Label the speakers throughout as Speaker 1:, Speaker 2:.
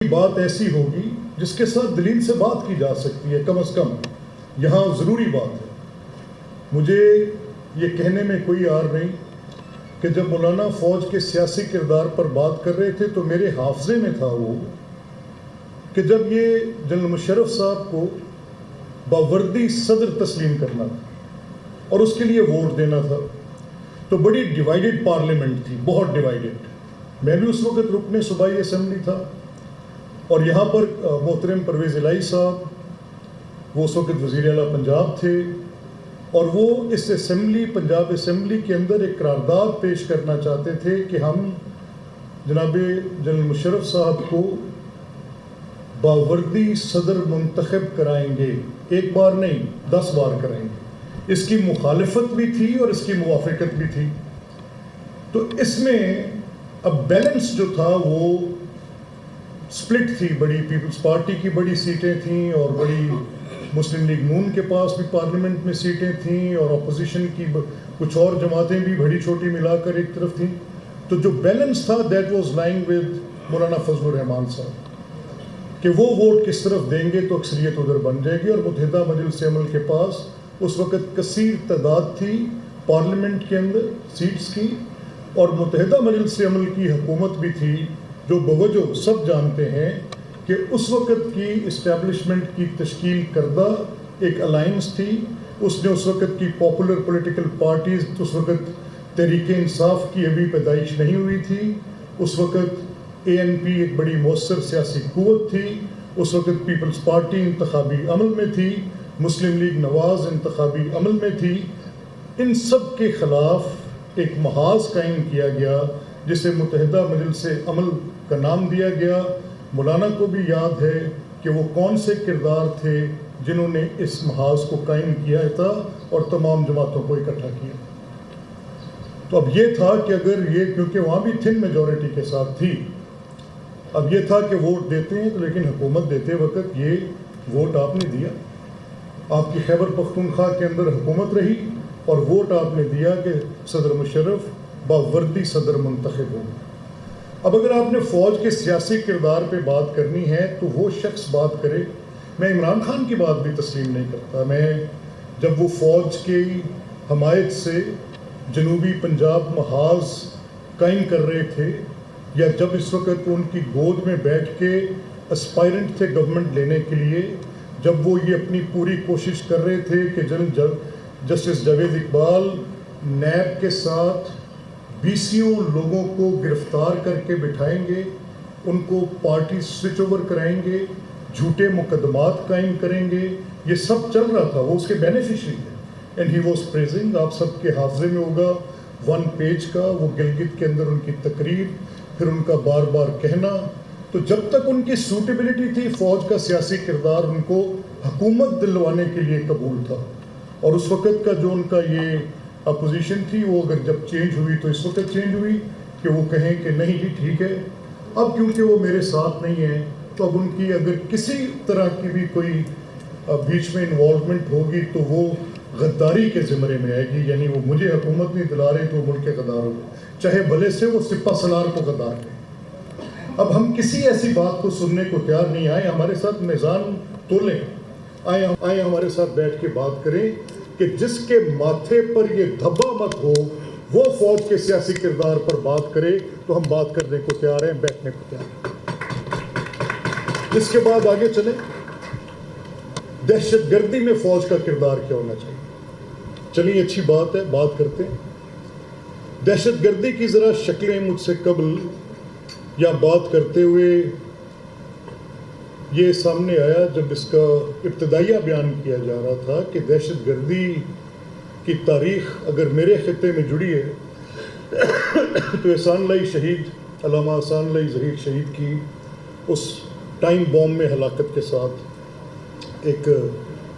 Speaker 1: بات ایسی ہوگی جس کے ساتھ دلیل سے بات کی جا سکتی ہے، کم از کم یہاں ضروری بات ہے۔ مجھے یہ کہنے میں کوئی عار نہیں کہ جب مولانا فوج کے سیاسی کردار پر بات کر رہے تھے تو میرے حافظے میں تھا وہ کہ جب یہ جنرل مشرف صاحب کو باوردی صدر تسلیم کرنا تھا اور اس کے لیے ووٹ دینا تھا تو بڑی ڈیوائیڈڈ پارلیمنٹ تھی، بہت ڈیوائیڈڈ۔ میں بھی اس وقت رکن صوبائی اسمبلی تھا اور یہاں پر محترم پرویز الہی صاحب وہ اس وقت وزیر اعلیٰ پنجاب تھے اور وہ اس اسمبلی پنجاب اسمبلی کے اندر ایک قرارداد پیش کرنا چاہتے تھے کہ ہم جناب جنرل مشرف صاحب کو باوردی صدر منتخب کرائیں گے، ایک بار نہیں 10 بار کرائیں گے۔ اس کی مخالفت بھی تھی اور اس کی موافقت بھی تھی۔ تو اس میں اب بیلنس جو تھا وہ سپلٹ تھی، بڑی پیپلز پارٹی کی بڑی سیٹیں تھیں اور بڑی مسلم لیگ نون کے پاس بھی پارلیمنٹ میں سیٹیں تھیں اور اپوزیشن کی کچھ اور جماعتیں بھی بڑی چھوٹی ملا کر ایک طرف تھیں۔ تو جو بیلنس تھا دیٹ واز لائنگ ود مولانا فضل الرحمان صاحب کہ وہ ووٹ کس طرف دیں گے تو اکثریت ادھر بن جائے گی، اور متحدہ مجلس عمل کے پاس اس وقت کثیر تعداد تھی پارلیمنٹ کے اندر سیٹس کی، اور متحدہ مجلس عمل کی حکومت بھی تھی جو بوجہ سب جانتے ہیں کہ اس وقت کی اسٹیبلشمنٹ کی تشکیل کردہ ایک الائنس تھی۔ اس نے اس وقت کی پاپولر پولیٹیکل پارٹیز، اس وقت تحریک انصاف کی ابھی پیدائش نہیں ہوئی تھی، اس وقت ANP ایک بڑی مؤثر سیاسی قوت تھی، اس وقت پیپلز پارٹی انتخابی عمل میں تھی، مسلم لیگ نواز انتخابی عمل میں تھی۔ ان سب کے خلاف ایک محاذ قائم کیا گیا جسے متحدہ مجلس عمل کا نام دیا گیا۔ مولانا کو بھی یاد ہے کہ وہ کون سے کردار تھے جنہوں نے اس محاذ کو قائم کیا تھا اور تمام جماعتوں کو اکٹھا کیا۔ تو اب یہ تھا کہ اگر یہ، کیونکہ وہاں بھی تھن میجورٹی کے ساتھ تھی، اب یہ تھا کہ ووٹ دیتے ہیں تو لیکن حکومت دیتے وقت یہ ووٹ آپ نے دیا، آپ کی خیبر پختونخوا کے اندر حکومت رہی اور ووٹ آپ نے دیا کہ صدر مشرف باوردی صدر منتخب ہو۔ اب اگر آپ نے فوج کے سیاسی کردار پہ بات کرنی ہے تو وہ شخص بات کرے۔ میں عمران خان کی بات بھی تسلیم نہیں کرتا۔ میں جب وہ فوج کی حمایت سے جنوبی پنجاب محاذ قائم کر رہے تھے، یا جب اس وقت ان کی گود میں بیٹھ کے اسپائرنٹ تھے گورنمنٹ لینے کے لیے، جب وہ یہ اپنی پوری کوشش کر رہے تھے کہ جسٹس جاوید اقبال نیب کے ساتھ 20 لوگوں کو گرفتار کر کے بٹھائیں گے، ان کو پارٹی سوئچ اوور کرائیں گے، جھوٹے مقدمات قائم کریں گے، یہ سب چل رہا تھا، وہ اس کے بینیفیشری تھے۔ اینڈ ہی واز پریزنگ، آپ سب کے حافظے میں ہوگا 1 پیج کا وہ گلگت کے اندر ان کی تقریر، پھر ان کا بار بار کہنا۔ تو جب تک ان کی سوٹیبلٹی تھی فوج کا سیاسی کردار ان کو حکومت دلوانے کے لیے قبول تھا، اور اس وقت کا جو ان کا یہ اپوزیشن تھی وہ اگر جب چینج ہوئی تو اس وقت چینج ہوئی کہ وہ کہیں کہ نہیں جی ٹھیک ہے، اب کیونکہ وہ میرے ساتھ نہیں ہیں تو اب ان کی اگر کسی طرح کی بھی کوئی بیچ میں انوالومنٹ ہوگی تو وہ غداری کے زمرے میں آئے گی، یعنی وہ مجھے حکومت نہیں دلا رہے تو ملک کے غدار ہوگا، چاہے بھلے سے وہ سپہ سالار کو غدار کریں۔ اب ہم کسی ایسی بات کو سننے کو تیار نہیں، آئے ہمارے ساتھ میزان تولیں، آئے ہمارے ساتھ بیٹھ کے بات کریں کہ جس کے ماتھے پر یہ دھبا مت ہو وہ فوج کے سیاسی کردار پر بات کرے تو ہم بات کرنے کو تیار ہیں، بیٹھنے کو تیار ہیں۔ اس کے بعد آگے چلیں، دہشت گردی میں فوج کا کردار کیا ہونا چاہیے۔ چلیے اچھی بات ہے، بات کرتے ہیں۔ دہشت گردی کی ذرا شکلیں مجھ سے قبل یا بات کرتے ہوئے یہ سامنے آیا جب اس کا ابتدائیہ بیان کیا جا رہا تھا کہ دہشت گردی کی تاریخ اگر میرے خطے میں جڑی ہے تو احسان اللہ شہید، علامہ احسان اللہ ظہیر شہید کی اس ٹائم بوم میں ہلاکت کے ساتھ ایک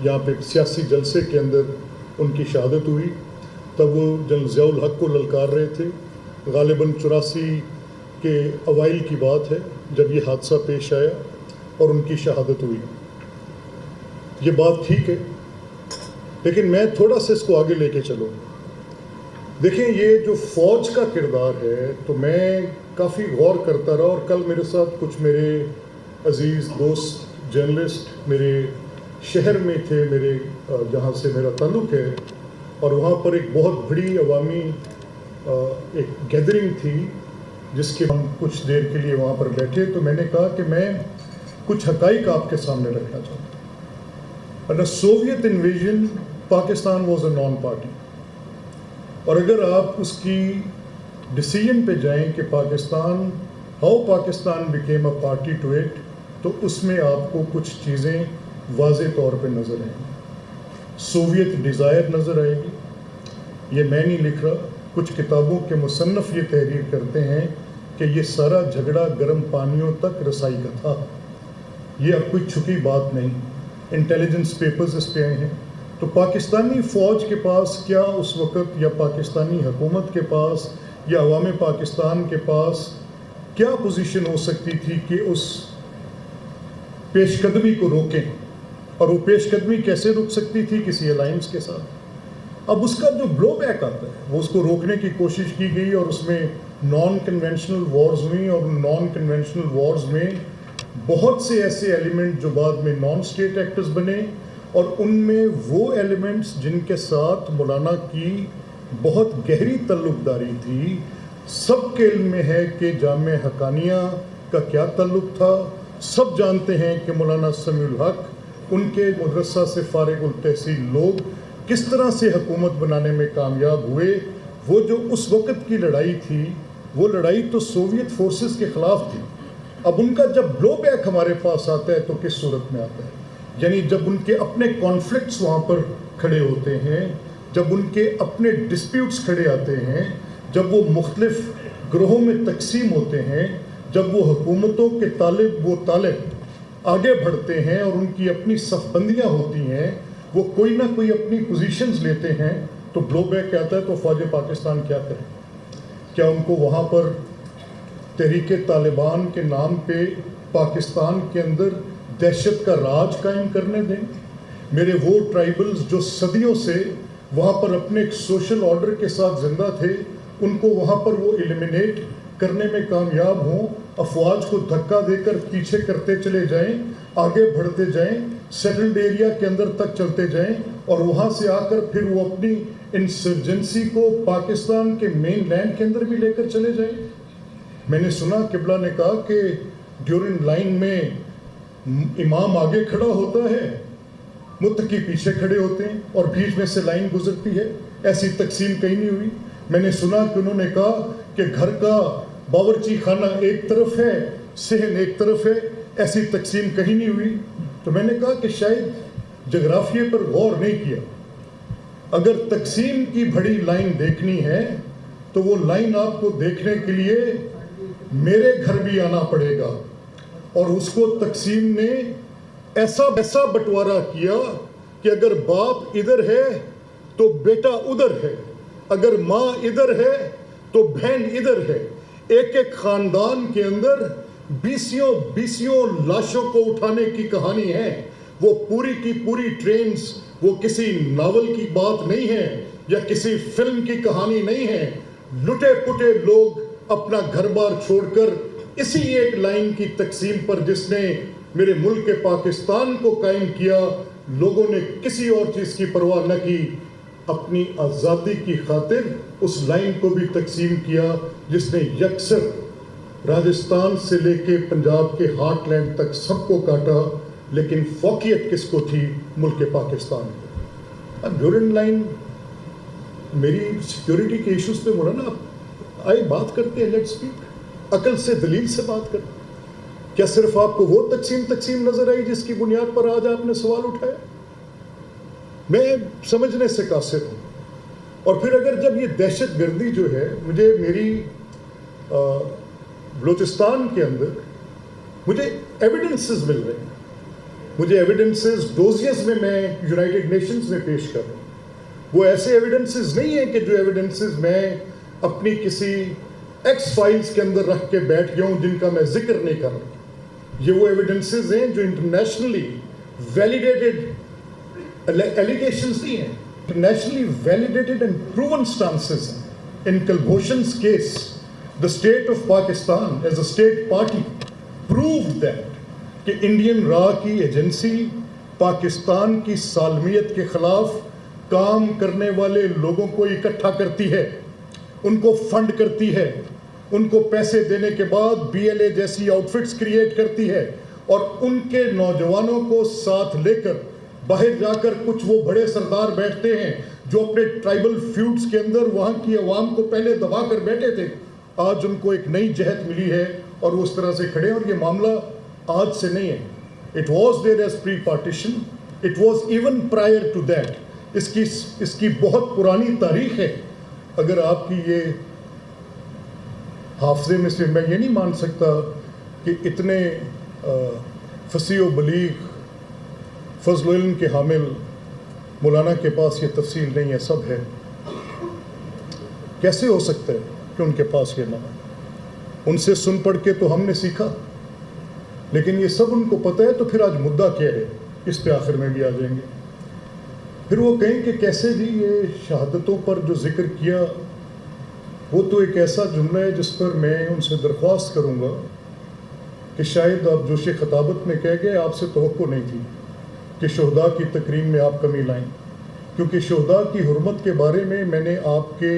Speaker 1: یہاں پہ سیاسی جلسے کے اندر ان کی شہادت ہوئی۔ تب وہ جنرل ضیاء الحق کو للکار رہے تھے، غالباً 84 کے اوائل کی بات ہے جب یہ حادثہ پیش آیا اور ان کی شہادت ہوئی۔ یہ بات ٹھیک ہے، لیکن میں تھوڑا سا اس کو آگے لے کے چلوں۔ دیکھیں یہ جو فوج کا کردار ہے تو میں کافی غور کرتا رہا، اور کل میرے ساتھ کچھ میرے عزیز دوست جرنلسٹ میرے شہر میں تھے، میرے جہاں سے میرا تعلق ہے، اور وہاں پر ایک بہت بڑی عوامی ایک گیدرنگ تھی جس کے ہم کچھ دیر کے لیے وہاں پر بیٹھے. تو میں نے کہا کہ میں کچھ حقائق آپ کے سامنے رکھنا چاہتا ہوں. Under Soviet invasion Pakistan was a non party, اور اگر آپ اس کی ڈیسیجن پہ جائیں کہ Pakistan how Pakistan became a party to it, تو اس میں آپ کو کچھ چیزیں واضح طور پہ نظر آئیں گی. سوویت ڈیزائر نظر آئے گی. یہ میں نہیں لکھ رہا، کچھ کتابوں کے مصنف یہ تحریر کرتے ہیں کہ یہ سارا جھگڑا گرم پانیوں تک رسائی کا تھا. یہ اب کوئی چھپی بات نہیں، انٹیلیجنس پیپرز اس پہ آئے ہیں. تو پاکستانی فوج کے پاس کیا اس وقت، یا پاکستانی حکومت کے پاس، یا عوام پاکستان کے پاس کیا پوزیشن ہو سکتی تھی کہ اس پیش قدمی کو روکیں؟ اور وہ پیش قدمی کیسے رک سکتی تھی؟ کسی الائنس کے ساتھ. اب اس کا جو بلو بیک آتا ہے وہ اس کو روکنے کی کوشش کی گئی، اور اس میں نان کنونشنل وارز ہوئیں، اور نان کنونشنل وارز میں بہت سے ایسے ایلیمنٹ جو بعد میں نان اسٹیٹ ایکٹرز بنے، اور ان میں وہ ایلیمنٹس جن کے ساتھ مولانا کی بہت گہری تعلق داری تھی. سب کے علم میں ہے کہ جامعہ حقانیہ کا کیا تعلق تھا. سب جانتے ہیں کہ مولانا سمیع الحق، ان کے مدرسہ سے فارغ التحصیل لوگ کس طرح سے حکومت بنانے میں کامیاب ہوئے. وہ جو اس وقت کی لڑائی تھی، وہ لڑائی تو سوویت فورسز کے خلاف تھی. اب ان کا جب بلو بیک ہمارے پاس آتا ہے تو کس صورت میں آتا ہے؟ یعنی جب ان کے اپنے کانفلکٹس وہاں پر کھڑے ہوتے ہیں، جب ان کے اپنے ڈسپیوٹس کھڑے آتے ہیں، جب وہ مختلف گروہوں میں تقسیم ہوتے ہیں، جب وہ حکومتوں کے طالب آگے بڑھتے ہیں اور ان کی اپنی صف بندیاں ہوتی ہیں، وہ کوئی نہ کوئی اپنی پوزیشنز لیتے ہیں، تو بلو بیک آتا ہے. تو فوج پاکستان کیا کرے؟ کیا ان کو وہاں پر تحریک طالبان کے نام پہ پاکستان کے اندر دہشت کا راج قائم کرنے دیں؟ میرے وہ ٹرائبلز جو صدیوں سے وہاں پر اپنے ایک سوشل آرڈر کے ساتھ زندہ تھے، ان کو وہاں پر وہ ایلیمینیٹ کرنے میں کامیاب ہوں، افواج کو دھکا دے کر پیچھے کرتے چلے جائیں، آگے بڑھتے جائیں، سیٹلڈ ایریا کے اندر تک چلتے جائیں، اور وہاں سے آ کر پھر وہ اپنی انسرجنسی کو پاکستان کے مین لینڈ کے اندر بھی لے کر چلے جائیں. میں نے سنا قبلہ نے کہا کہ ڈیورنگ لائن میں امام آگے کھڑا ہوتا ہے، متقی پیچھے کھڑے ہوتے ہیں، اور بیچ میں سے لائن گزرتی ہے. ایسی تقسیم کہیں نہیں ہوئی. میں نے سنا کہ انہوں نے کہا کہ گھر کا باورچی خانہ ایک طرف ہے، صحن ایک طرف ہے. ایسی تقسیم کہیں نہیں ہوئی. تو میں نے کہا کہ شاید جغرافیے پر غور نہیں کیا. اگر تقسیم کی بڑی لائن دیکھنی ہے تو وہ لائن آپ کو دیکھنے کے لیے میرے گھر بھی آنا پڑے گا. اور اس کو تقسیم نے ایسا بٹوارا کیا کہ اگر باپ ادھر ہے تو بیٹا ادھر ہے، اگر ماں ادھر ہے تو بہن ادھر ہے. ایک ایک خاندان کے اندر بیسیوں لاشوں کو اٹھانے کی کہانی ہے. وہ پوری کی پوری ٹرینز، وہ کسی ناول کی بات نہیں ہے یا کسی فلم کی کہانی نہیں ہے. لٹے پٹے لوگ اپنا گھر بار چھوڑ کر اسی ایک لائن کی تقسیم پر، جس نے میرے ملک پاکستان کو قائم کیا، لوگوں نے کسی اور چیز کی پرواہ نہ کی، اپنی آزادی کی خاطر اس لائن کو بھی تقسیم کیا جس نے یکسر راجستھان سے لے کے پنجاب کے ہارٹ لینڈ تک سب کو کاٹا. لیکن فوقیت کس کو تھی؟ ملک پاکستان کو. ڈیورنگ لائن میری سیکیورٹی کے ایشوز پہ مولانا آئے بات کرتے ہیں، لیٹ اسپیک، عقل سے دلیل سے بات کرتے ہیں. کیا صرف آپ کو وہ تقسیم نظر آئی جس کی بنیاد پر آج آپ نے سوال اٹھایا؟ میں سمجھنے سے قاصر ہوں. اور پھر اگر جب یہ دہشت گردی جو ہے، مجھے میری بلوچستان کے اندر مجھے ایویڈنسز مل رہے ہیں، مجھے ایویڈنسز ڈوزیز میں یونائٹڈ نیشنز میں پیش کر رہا ہوں. وہ ایسے ایویڈنسز نہیں ہیں کہ جو ایویڈنسز میں اپنی کسی ایکس فائلز کے اندر رکھ کے بیٹھ گیا ہوں جن کا میں ذکر نہیں کر رہا. یہ وہ ایویڈنسز ہیں جو انٹرنیشنلی ویلیڈیٹڈ ایلیگیشنز نہیں ہیں، انٹرنیشنلی ویلیڈیٹڈ اینڈ پروون سٹانسز ہیں. ان کلبھوشن's case, the state of Pakistan as a state party proved that کہ انڈین را کی ایجنسی پاکستان کی سالمیت کے خلاف کام کرنے والے لوگوں کو اکٹھا کرتی ہے، ان کو فنڈ کرتی ہے، ان کو پیسے دینے کے بعد بی ایل اے جیسی آؤٹ فٹس کریٹ کرتی ہے، اور ان کے نوجوانوں کو ساتھ لے کر باہر جا کر کچھ وہ بڑے سردار بیٹھتے ہیں جو اپنے ٹرائبل فیوڈز کے اندر وہاں کی عوام کو پہلے دبا کر بیٹھے تھے، آج ان کو ایک نئی جہت ملی ہے اور وہ اس طرح سے کھڑے ہیں۔ اور یہ معاملہ آج سے نہیں ہے، it was there as pre-partition, it was even prior to that, اس کی بہت پرانی تاریخ ہے۔ اگر آپ کی یہ حافظے میں سے میں یہ نہیں مان سکتا کہ اتنے فصیح و بلیغ فضل و علم کے حامل مولانا کے پاس یہ تفصیل نہیں ہے، سب ہے، کیسے ہو سکتا ہے کہ ان کے پاس یہ نہ ہو؟ ان سے سن پڑھ کے تو ہم نے سیکھا، لیکن یہ سب ان کو پتہ ہے، تو پھر آج مدعا کیا ہے؟ اس پہ آخر میں بھی آ جائیں گے۔ پھر وہ کہیں کہ کیسے جی یہ شہادتوں پر جو ذکر کیا، وہ تو ایک ایسا جملہ ہے جس پر میں ان سے درخواست کروں گا کہ شاید آپ جوش خطابت میں کہہ گئے، آپ سے توقع نہیں تھی کہ شہداء کی تکریم میں آپ کمی لائیں، کیونکہ شہداء کی حرمت کے بارے میں میں نے آپ کے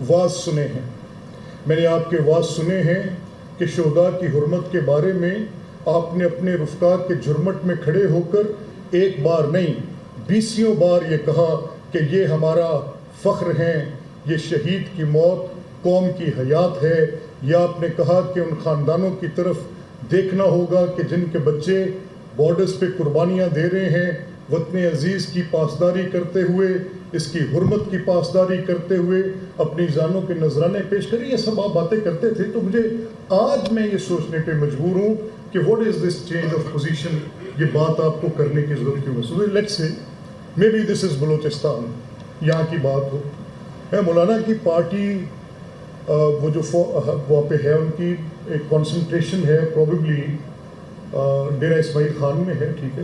Speaker 1: واعظ سنے ہیں، میں نے آپ کے واعظ سنے ہیں کہ شہداء کی حرمت کے بارے میں آپ نے اپنے رفقا کے جھرمٹ میں کھڑے ہو کر ایک بار نہیں 20 بار یہ کہا کہ یہ ہمارا فخر ہیں، یہ شہید کی موت قوم کی حیات ہے۔ یا آپ نے کہا کہ ان خاندانوں کی طرف دیکھنا ہوگا کہ جن کے بچے بارڈرز پہ قربانیاں دے رہے ہیں، وطن عزیز کی پاسداری کرتے ہوئے، اس کی حرمت کی پاسداری کرتے ہوئے اپنی جانوں کے نذرانے پیش کریں۔ یہ سب آپ باتیں کرتے تھے، تو مجھے آج میں یہ سوچنے پہ مجبور ہوں کہ what is this change of position, یہ بات آپ کو کرنے کی ضرورت کیوں ہے؟ So let's say may be دس از بلوچستان، یہاں کی بات ہو۔ مولانا کی پارٹی وہ جو وہاں پہ ہے، ان کی ایک کنسنٹریشن ہے پروبیبلی ڈیرہ اسماعیل خان میں ہے، ٹھیک ہے،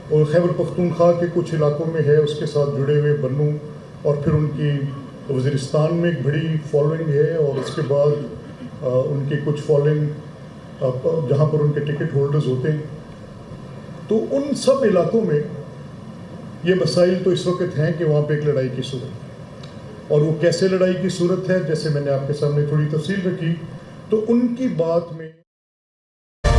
Speaker 1: اور خیبر پختونخوا کے کچھ علاقوں میں ہے، اس کے ساتھ جڑے ہوئے بنو، اور پھر ان کی وزیرستان میں ایک بڑی فالوئنگ ہے، اور اس کے بعد ان کی کچھ فالوئنگ جہاں پر ان کے ٹکٹ ہولڈرز ہوتے ہیں۔ تو ان سب علاقوں میں یہ مسائل تو اس وقت ہیں کہ وہاں پہ ایک لڑائی کی صورت، اور وہ کیسے لڑائی کی صورت ہے، جیسے میں نے آپ کے سامنے تھوڑی تفصیل رکھی، تو ان کی بات میں